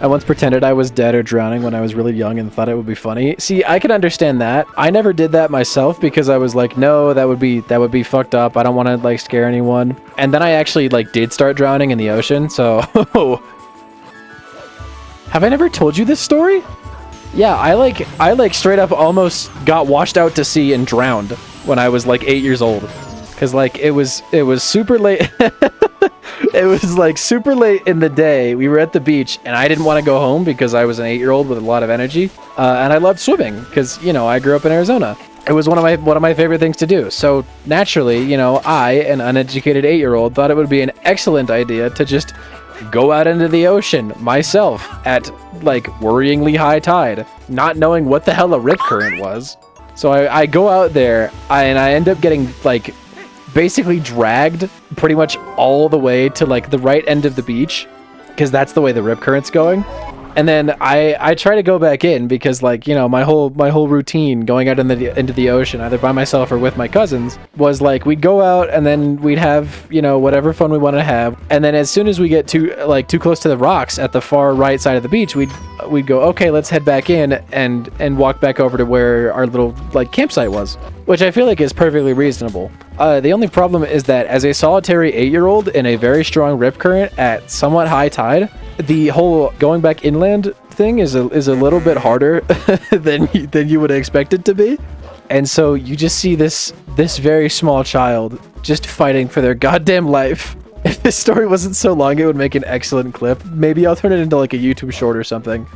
I once pretended I was dead or drowning when I was really young and thought it would be funny. See, I can understand that. I never did that myself because I was like, no, that would be fucked up. I don't want to like scare anyone. And then I actually like did start drowning in the ocean. So have I never told you this story? Yeah, I like straight up almost got washed out to sea and drowned when I was like 8 years old. Cause like it was super late. It was like super late in the day. We were at the beach and I didn't want to go home because I was an 8-year-old with a lot of energy. And I loved swimming because, you know, I grew up in Arizona. It was one of my favorite things to do. So naturally, you know, I, an uneducated 8-year-old, thought it would be an excellent idea to just go out into the ocean myself at like worryingly high tide, not knowing what the hell a rip current was. So I go out there and I end up getting like basically dragged pretty much all the way to like the right end of the beach because that's the way the rip current's going. And then I try to go back in because like, you know, my whole routine going out into the ocean, either by myself or with my cousins, was like we'd go out and then we'd have, you know, whatever fun we want to have. And then as soon as we get too close to the rocks at the far right side of the beach, we'd go, okay, let's head back in and walk back over to where our little like campsite was, which I feel like is perfectly reasonable. The only problem is that as a solitary 8-year-old in a very strong rip current at somewhat high tide, the whole going back inland thing is a little bit harder than you would expect it to be. And so you just see this very small child just fighting for their goddamn life. If this story wasn't so long, it would make an excellent clip. Maybe I'll turn it into like a YouTube short or something.